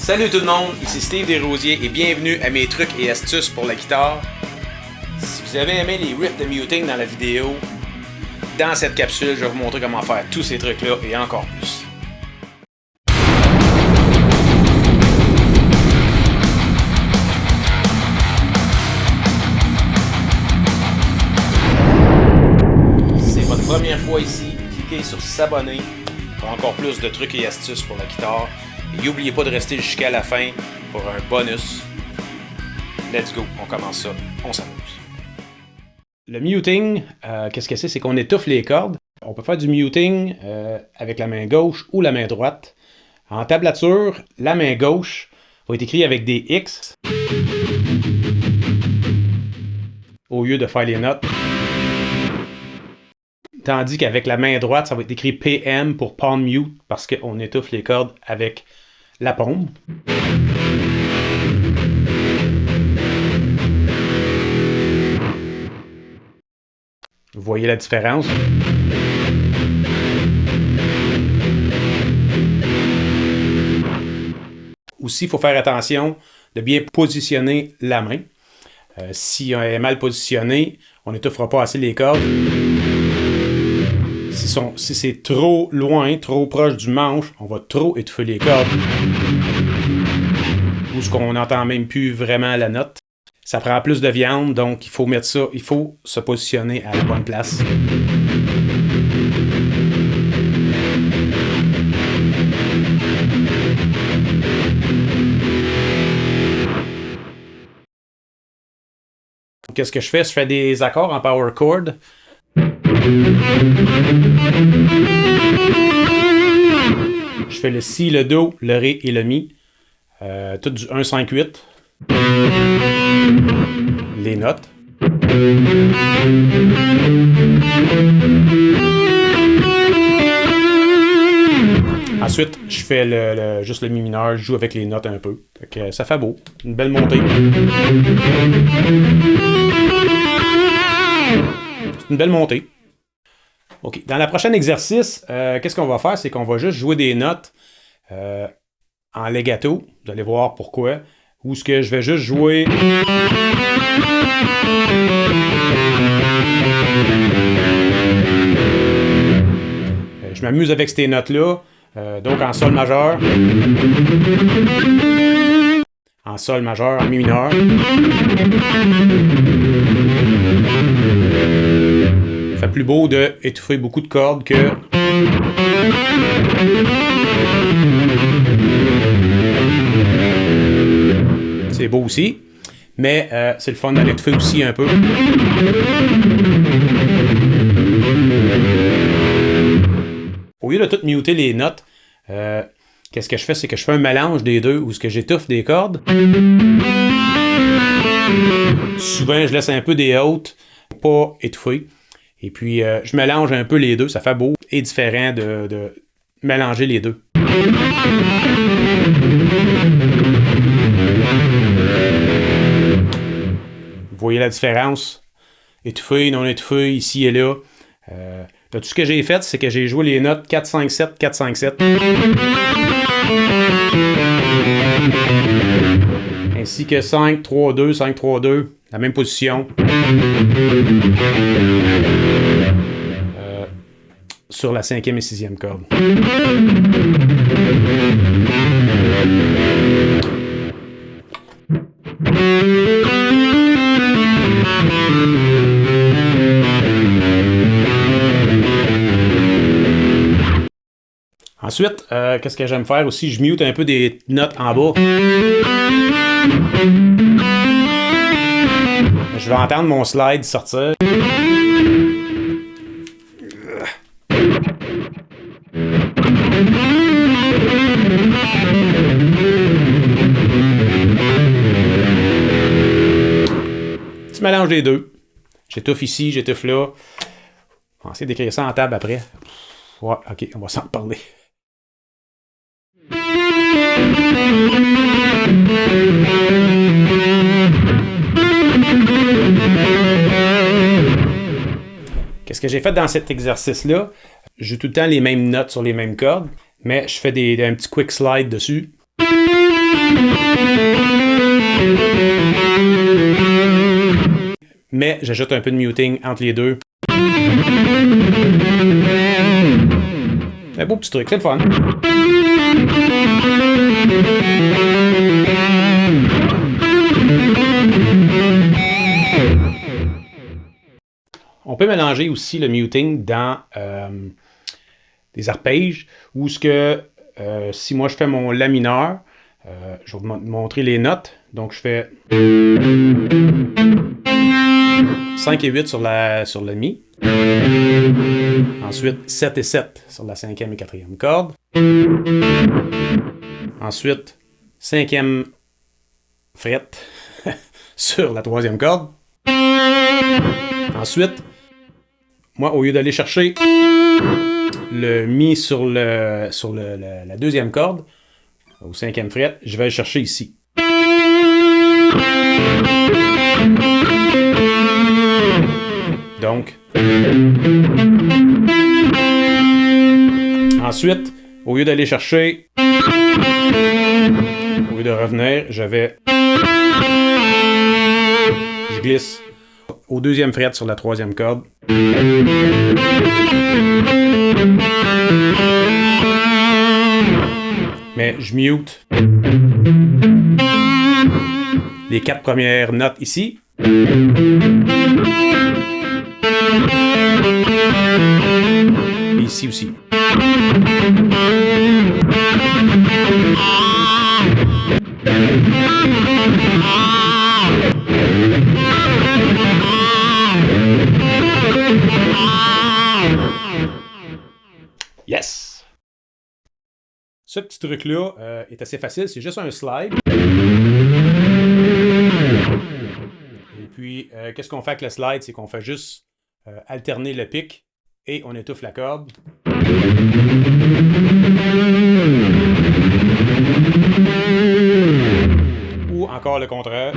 Salut tout le monde, ici Steve Desrosiers et bienvenue à mes trucs et astuces pour la guitare. Si vous avez aimé les riffs de muting dans la vidéo, dans cette capsule, je vais vous montrer comment faire tous ces trucs-là et encore plus. Si c'est votre première fois ici, cliquez sur s'abonner pour encore plus de trucs et astuces pour la guitare. Et n'oubliez pas de rester jusqu'à la fin pour un bonus. Let's go, on commence ça, on s'amuse. Le muting, qu'est-ce que c'est? C'est qu'on étouffe les cordes. On peut faire du muting avec la main gauche ou la main droite. En tablature, la main gauche va être écrite avec des X au lieu de faire les notes. Tandis qu'avec la main droite, ça va être écrit PM pour palm mute parce qu'on étouffe les cordes avec la paume. Vous voyez la différence? Aussi, il faut faire attention de bien positionner la main. Si elle est mal positionnée, on n'étouffera pas assez les cordes. Si c'est trop loin, trop proche du manche, on va trop étouffer les cordes. Ou ce qu'on n'entend même plus vraiment la note. Ça prend plus de viande, donc il faut mettre ça, il faut se positionner à la bonne place. Qu'est-ce que je fais? Je fais des accords en power chord. Je fais le si, le do, le ré et le mi. Tout du 1, 5, 8. Les notes. Ensuite, je fais juste le mi mineur, je joue avec les notes un peu. Ça fait beau. Une belle montée. C'est une belle montée. OK. Dans le prochain exercice, qu'est-ce qu'on va faire? C'est qu'on va juste jouer des notes en legato. Vous allez voir pourquoi. Ou ce que je vais juste jouer. Je m'amuse avec ces notes-là. Donc en sol majeur. En sol majeur, en mi mineur. Ça fait plus beau d'étouffer beaucoup de cordes que... C'est beau aussi, mais c'est le fun d'aller étouffer aussi un peu. Au lieu de tout muter les notes, qu'est-ce que je fais? C'est que je fais un mélange des deux, où ce que j'étouffe des cordes. Souvent, je laisse un peu des hautes, pour pas étouffer. Et puis, je mélange un peu les deux. Ça fait beau et différent de mélanger les deux. Vous voyez la différence? Étouffé, non étouffé, ici et là. Tout ce que j'ai fait, c'est que j'ai joué les notes 4, 5, 7, 4, 5, 7. Ainsi que 5, 3, 2, 5, 3, 2. La même position. Sur la 5e et 6e corde. Ensuite, qu'est-ce que j'aime faire aussi? Je mute un peu des notes en bas. Je vais entendre mon slide sortir. Petit mélange des deux. J'étouffe ici, j'étouffe là. On va essayer d'écrire ça en table après. Ouais, ok, on va s'en parler. Qu'est-ce que j'ai fait dans cet exercice-là? Je joue tout le temps les mêmes notes sur les mêmes cordes, mais je fais un petit quick slide dessus. Mais j'ajoute un peu de muting entre les deux. Un beau petit truc, c'est le fun. On peut mélanger aussi le muting dans des arpèges où ce que si moi je fais mon la mineur, je vais vous montrer les notes. Donc je fais 5 et 8 sur la mi. Ensuite 7 et 7 sur la 5e et 4e corde. Ensuite 5e fret sur la 3e corde. Ensuite, moi, au lieu d'aller chercher le mi sur la 2e corde, au 5e fret, je vais le chercher ici. Donc, ensuite, au lieu d'aller chercher, au lieu de revenir, je glisse au 2e fret sur la 3e corde. Mais je mute les 4 premières notes ici. Et ici aussi. Yes! Ce petit truc-là est assez facile, c'est juste un slide. Et puis, qu'est-ce qu'on fait avec le slide? C'est qu'on fait juste alterner le pic et on étouffe la corde. Ou encore le contraire.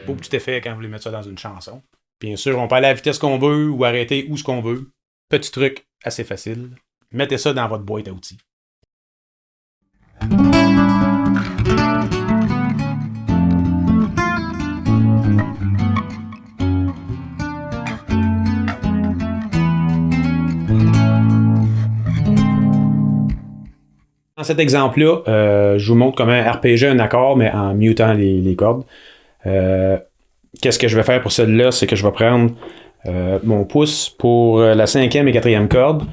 Beau petit effet quand vous voulez mettre ça dans une chanson. Bien sûr, on peut aller à la vitesse qu'on veut ou arrêter où ce qu'on veut. Petit truc assez facile. Mettez ça dans votre boîte à outils. Dans cet exemple-là, je vous montre comment arpéger un accord, mais en mutant les cordes. Qu'est-ce que je vais faire pour celle-là? C'est que je vais prendre mon pouce pour la 5e et 4e corde.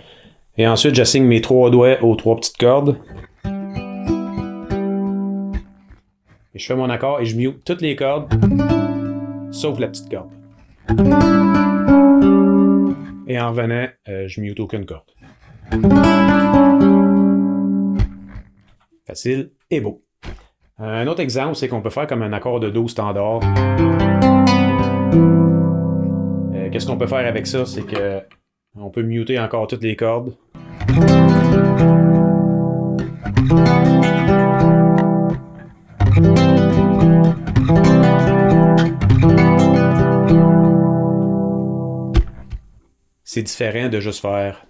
Et ensuite, j'assigne mes 3 doigts aux 3 petites cordes. Et je fais mon accord et je mute toutes les cordes, sauf la petite corde. Et en revenant, je mute aucune corde. Facile et beau. Un autre exemple, c'est qu'on peut faire comme un accord de Do standard. Qu'est-ce qu'on peut faire avec ça? C'est que on peut muter encore toutes les cordes. C'est différent de juste faire.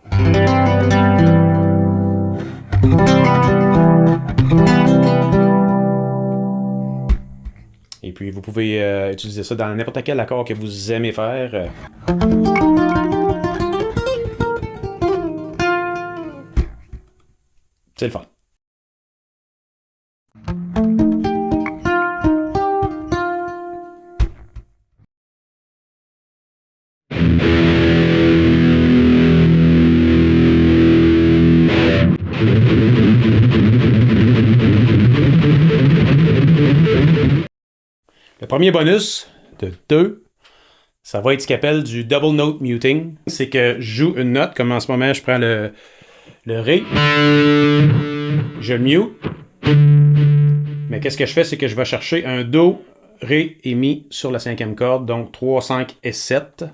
Et puis, vous pouvez utiliser ça dans n'importe quel accord que vous aimez faire. C'est le fun. Le premier bonus de 2, ça va être ce qu'on appelle du double note muting. C'est que je joue une note, comme en ce moment je prends le Ré, je le mute. Mais qu'est-ce que je fais, c'est que je vais chercher un Do, Ré et Mi sur la 5e corde, donc 3, 5 et 7.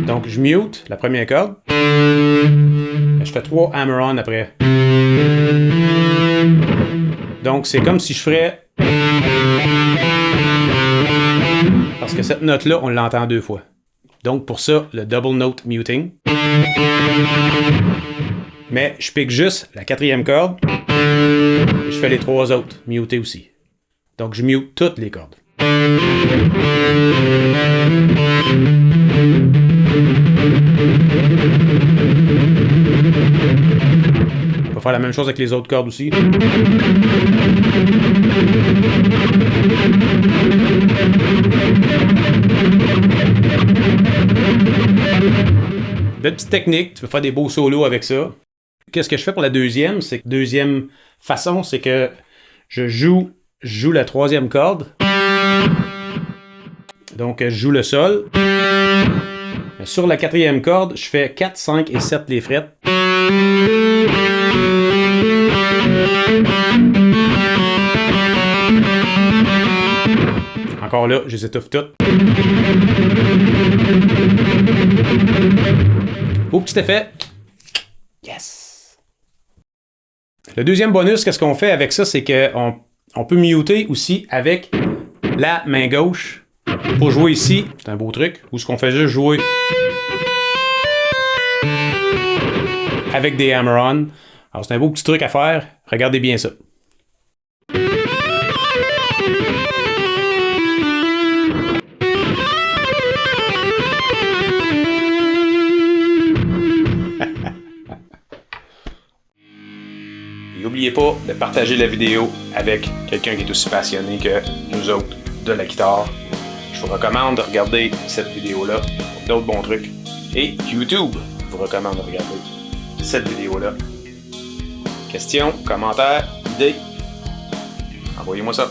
Donc, je mute la première corde. Je fais 3 hammer-on après. Donc, c'est comme si je ferais... Parce que cette note-là, on l'entend 2 fois. Donc, pour ça, le double note muting. Mais je pique juste la 4e corde. Et je fais les 3 autres, mutés aussi. Donc, je mute toutes les cordes. On va faire la même chose avec les autres cordes aussi. De petites techniques, tu peux faire des beaux solos avec ça. Qu'est-ce que je fais pour la deuxième? C'est que deuxième façon, c'est que je joue la 3e corde. Donc, je joue le sol. Sur la 4e corde, je fais 4, 5 et 7 les frettes. Encore là, je les étouffe toutes. Au petit effet. Yes! Le deuxième bonus, qu'est-ce qu'on fait avec ça, c'est qu'on peut muter aussi avec la main gauche. Pour jouer ici, c'est un beau truc, où ce qu'on fait juste jouer avec des hammer-on. Alors c'est un beau petit truc à faire, regardez bien ça. N'oubliez pas de partager la vidéo avec quelqu'un qui est aussi passionné que nous autres de la guitare. Je vous recommande de regarder cette vidéo-là pour d'autres bons trucs. Et YouTube vous recommande de regarder cette vidéo-là. Questions, commentaires, idées, envoyez-moi ça.